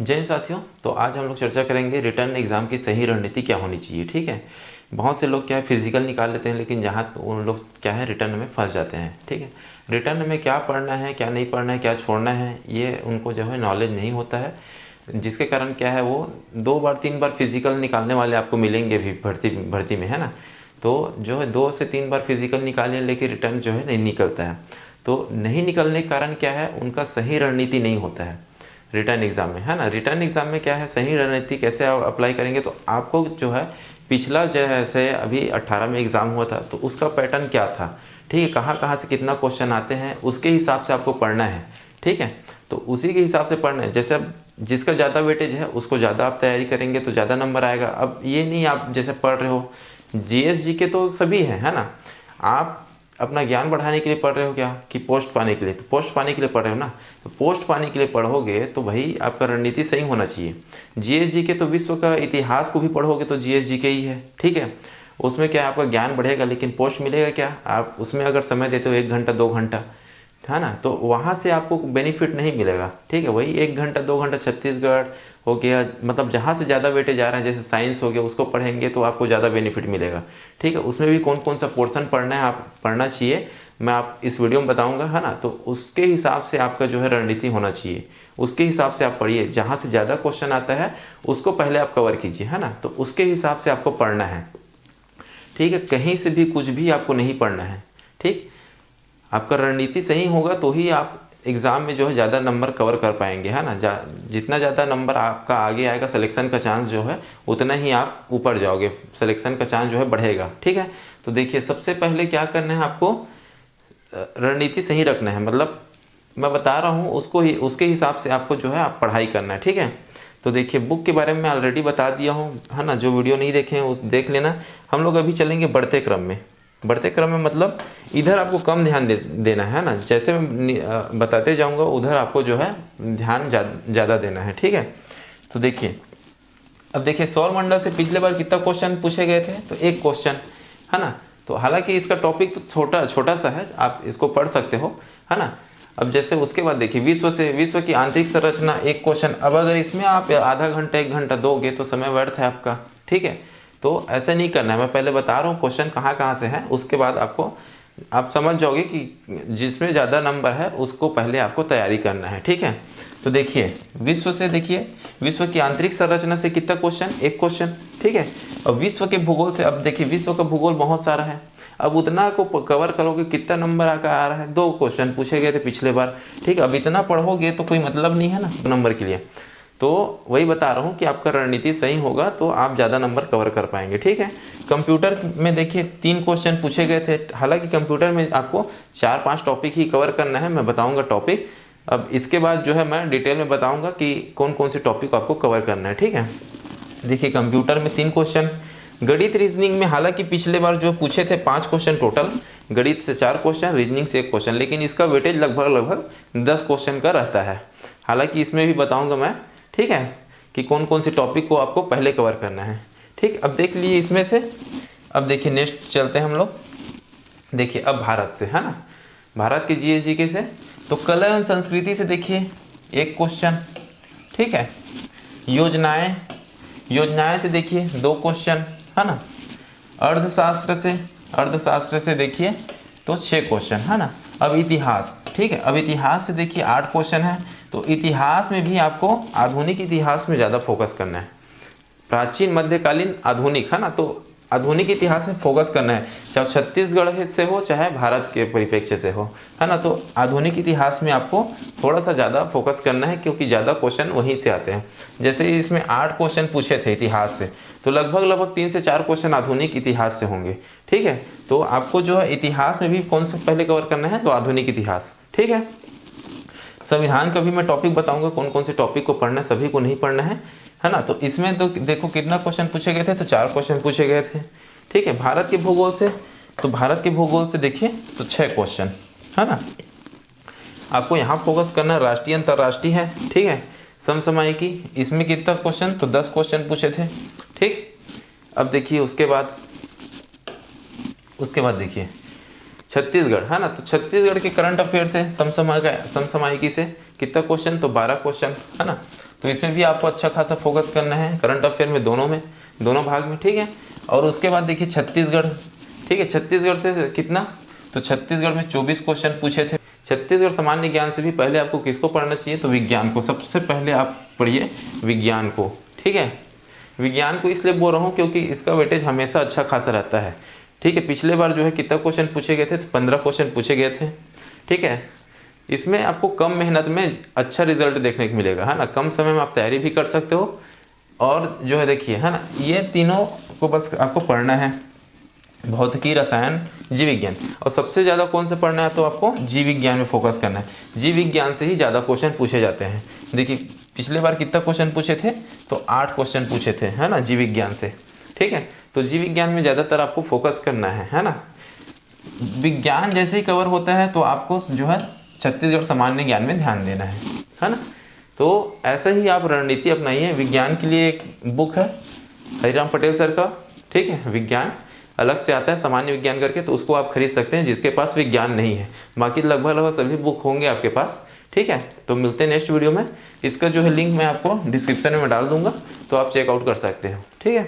जय साथियों, तो आज हम लोग चर्चा करेंगे रिटर्न एग्ज़ाम की सही रणनीति क्या होनी चाहिए। ठीक है, बहुत से लोग क्या है फिजिकल निकाल लेते हैं, लेकिन जहाँ उन लोग क्या है रिटर्न में फंस जाते हैं। ठीक है, रिटर्न में क्या पढ़ना है, क्या नहीं पढ़ना है, क्या छोड़ना है, ये उनको जो है नॉलेज नहीं होता है, जिसके कारण क्या है वो 2 बार 3 बार फिजिकल निकालने वाले आपको मिलेंगे भी भर्ती में, है ना। तो जो है 2 से 3 बार फिजिकल निकालें, लेकिन रिटर्न जो है नहीं निकलता है। तो नहीं निकलने के कारण क्या है, उनका सही रणनीति नहीं होता है रिटर्न एग्ज़ाम में, है ना। रिटर्न एग्ज़ाम में क्या है, सही रणनीति कैसे आप अप्लाई करेंगे, तो आपको जो है पिछला जैसे अभी 18 में एग्ज़ाम हुआ था तो उसका पैटर्न क्या था, ठीक है, कहाँ कहाँ से कितना क्वेश्चन आते हैं, उसके हिसाब से आपको पढ़ना है। ठीक है, तो उसी के हिसाब से पढ़ना है। जैसे अब जिसका ज़्यादा वेटेज है उसको ज़्यादा आप तैयारी करेंगे तो ज़्यादा नंबर आएगा। अब ये नहीं आप जैसे पढ़ रहे हो जीएस जीके तो सभी हैं, है ना। आप अपना ज्ञान बढ़ाने के लिए पढ़ रहे हो क्या, कि पोस्ट पाने के लिए, तो पोस्ट पाने के लिए पढ़ रहे हो ना, तो पोस्ट पाने के लिए पढ़ोगे तो भाई आपका रणनीति सही होना चाहिए। जीएस जीके तो विश्व का इतिहास को भी पढ़ोगे तो जीएस जीके ही है। ठीक है, उसमें क्या आपका ज्ञान बढ़ेगा, लेकिन पोस्ट मिलेगा क्या, आप उसमें अगर समय देते हो 1 घंटा 2 घंटा, है ना, तो वहाँ से आपको बेनिफिट नहीं मिलेगा। ठीक है, वही 1 घंटा 2 घंटा छत्तीसगढ़ हो गया, मतलब जहाँ से ज़्यादा वेटेज आ रहा है, जैसे साइंस हो गया, उसको पढ़ेंगे तो आपको ज़्यादा बेनिफिट मिलेगा। ठीक है, उसमें भी कौन कौन सा पोर्शन पढ़ना है, आप पढ़ना चाहिए, मैं आप इस वीडियो में बताऊंगा, है ना। तो उसके हिसाब से आपका जो है रणनीति होना चाहिए, उसके हिसाब से आप पढ़िए। जहाँ से ज़्यादा क्वेश्चन आता है उसको पहले आप कवर कीजिए, है ना, तो उसके हिसाब से आपको पढ़ना है। ठीक है, कहीं से भी कुछ भी आपको नहीं पढ़ना है। ठीक, आपका रणनीति सही होगा तो ही आप एग्ज़ाम में जो है ज़्यादा नंबर कवर कर पाएंगे, है ना। जितना ज़्यादा नंबर आपका आगे आएगा, सिलेक्शन का चांस जो है उतना ही आप ऊपर जाओगे, सिलेक्शन का चांस जो है बढ़ेगा। ठीक है, तो देखिए सबसे पहले क्या करना है, आपको रणनीति सही रखना है, मतलब मैं बता रहा हूँ उसको ही, उसके हिसाब से आपको जो है आप पढ़ाई करना है। ठीक है, तो देखिए बुक के बारे में मैं ऑलरेडी बता दिया हूँ, है ना। जो वीडियो नहीं देखे हैं उस देख लेना। हम लोग अभी चलेंगे बढ़ते क्रम में। बढ़ते क्रम में मतलब इधर आपको कम ध्यान देना है ना, जैसे मैं बताते जाऊंगा उधर आपको जो है ध्यान ज़्यादा देना है। ठीक है, तो देखिए अब देखिए सौरमंडल से पिछले बार कितना क्वेश्चन पूछे गए थे, तो 1 क्वेश्चन, है ना। तो हालांकि इसका टॉपिक तो छोटा सा है, आप इसको पढ़ सकते हो, है ना। अब जैसे उसके बाद देखिए विश्व की आंतरिक संरचना 1 क्वेश्चन। अब अगर इसमें आप आधा घंटा 1 घंटा दोगे तो समय व्यर्थ है आपका। ठीक है, तो ऐसे नहीं करना है, मैं पहले बता रहा हूँ क्वेश्चन कहाँ कहाँ से है, उसके बाद आपको आप समझ जाओगे कि जिसमें ज़्यादा नंबर है उसको पहले आपको तैयारी करना है। ठीक है, तो देखिए विश्व से, देखिए विश्व की आंतरिक संरचना से कितना क्वेश्चन, 1 क्वेश्चन। ठीक है, और विश्व के भूगोल से, अब देखिए विश्व का भूगोल बहुत सारा है, अब उतना को कवर करोगे कितना नंबर आकर आ रहा है, 2 क्वेश्चन पूछे गए थे पिछले बार। ठीक है, अब इतना पढ़ोगे तो कोई मतलब नहीं है ना नंबर के लिए। तो वही बता रहा हूँ कि आपका रणनीति सही होगा तो आप ज़्यादा नंबर कवर कर पाएंगे। ठीक है, कंप्यूटर में देखिए 3 क्वेश्चन पूछे गए थे, हालांकि कंप्यूटर में आपको 4-5 टॉपिक ही कवर करना है, मैं बताऊंगा टॉपिक। अब इसके बाद जो है मैं डिटेल में बताऊंगा कि कौन कौन से टॉपिक आपको कवर करना है। ठीक है, देखिए कंप्यूटर में 3 क्वेश्चन, गणित रीजनिंग में हालांकि पिछले बार जो पूछे थे 5 क्वेश्चन टोटल, गणित से 4 क्वेश्चन, रीजनिंग से 1 क्वेश्चन, लेकिन इसका वेटेज लगभग 10 क्वेश्चन का रहता है। हालांकि इसमें भी बताऊंगा मैं, ठीक है, कि कौन कौन से टॉपिक को आपको पहले कवर करना है। ठीक, अब देख लीजिए इसमें से। अब देखिए नेक्स्ट चलते हैं हम लोग, देखिए अब भारत से, है ना, भारत के जीएस जीके से, तो कला एवं संस्कृति से देखिए 1 क्वेश्चन। ठीक है, योजनाएं से देखिए 2 क्वेश्चन, है ना। अर्थशास्त्र से देखिए तो 6 क्वेश्चन, है ना। अब इतिहास, ठीक है, अब इतिहास से देखिए 8 क्वेश्चन है। तो इतिहास में भी आपको आधुनिक इतिहास में ज़्यादा फोकस करना है, प्राचीन मध्यकालीन आधुनिक, है ना। तो आधुनिक इतिहास में फोकस करना है, चाहे छत्तीसगढ़ से हो चाहे भारत के परिप्रेक्ष्य से हो, है ना। तो आधुनिक इतिहास में आपको थोड़ा सा ज़्यादा फोकस करना है, क्योंकि ज़्यादा क्वेश्चन वहीं से आते हैं। जैसे इसमें 8 क्वेश्चन पूछे थे इतिहास से, तो लगभग 3 से 4 क्वेश्चन आधुनिक इतिहास से होंगे। ठीक है, तो आपको जो है इतिहास में भी कौन सा पहले कवर करना है, तो आधुनिक इतिहास। ठीक है, संविधान का भी मैं टॉपिक बताऊंगा, कौन कौन से टॉपिक को पढ़ना है, सभी को नहीं पढ़ना है ना। तो इसमें तो देखो कितना क्वेश्चन पूछे गए थे, तो 4 क्वेश्चन पूछे गए थे। ठीक है, भारत के भूगोल से, तो भारत के भूगोल से देखिए तो 6 क्वेश्चन, है ना। आपको यहाँ फोकस करना, राष्ट्रीय अंतर्राष्ट्रीय है। ठीक है, समसामयिकी, इसमें कितना क्वेश्चन, तो 10 क्वेश्चन पूछे थे। ठीक, अब देखिए उसके बाद देखिए छत्तीसगढ़, है ना। तो छत्तीसगढ़ के करंट अफेयर से समसामयिकी से कितना क्वेश्चन, तो 12 क्वेश्चन, है ना। तो इसमें भी आपको अच्छा खासा फोकस करना है, करंट अफेयर में, दोनों भाग में, ठीक है। और उसके बाद देखिए छत्तीसगढ़, ठीक है, छत्तीसगढ़ से कितना, तो छत्तीसगढ़ में 24 क्वेश्चन पूछे थे। छत्तीसगढ़ सामान्य ज्ञान से भी पहले आपको किसको पढ़ना चाहिए, तो विज्ञान को, सबसे पहले आप पढ़िए विज्ञान को, ठीक है। विज्ञान को इसलिए बोल रहा हूँ क्योंकि इसका वेटेज हमेशा अच्छा खासा रहता है, ठीक है। पिछले बार जो है कितना क्वेश्चन पूछे गए थे, तो 15 क्वेश्चन पूछे गए थे, ठीक है। इसमें आपको कम मेहनत में अच्छा रिजल्ट देखने को मिलेगा, है ना। कम समय में आप तैयारी भी कर सकते हो, और जो है देखिए, है ना, ये तीनों को बस आपको पढ़ना है, भौतिकी, रसायन, जीव विज्ञान। और सबसे ज़्यादा कौन से पढ़ना है, तो आपको जीव विज्ञान में फोकस करना है। जीव विज्ञान से ही ज़्यादा क्वेश्चन पूछे जाते हैं। देखिए पिछले बार कितना क्वेश्चन पूछे थे, तो 8 क्वेश्चन पूछे थे, है ना, जीव विज्ञान से, ठीक है। तो जीव विज्ञान में ज़्यादातर आपको फोकस करना है ना। विज्ञान जैसे ही कवर होता है तो आपको जो है छत्तीसगढ़ सामान्य ज्ञान में ध्यान देना है ना। तो ऐसा ही आप रणनीति अपनाइए। विज्ञान के लिए एक बुक है हरिराम पटेल सर का, ठीक है, विज्ञान अलग से आता है सामान्य विज्ञान करके, तो उसको आप खरीद सकते हैं जिसके पास विज्ञान नहीं है। बाकी लगभग सभी बुक होंगे आपके पास, ठीक है। तो मिलते हैं नेक्स्ट वीडियो में। इसका जो है लिंक मैं आपको डिस्क्रिप्शन में डाल दूंगा, तो आप चेकआउट कर सकते हो, ठीक है।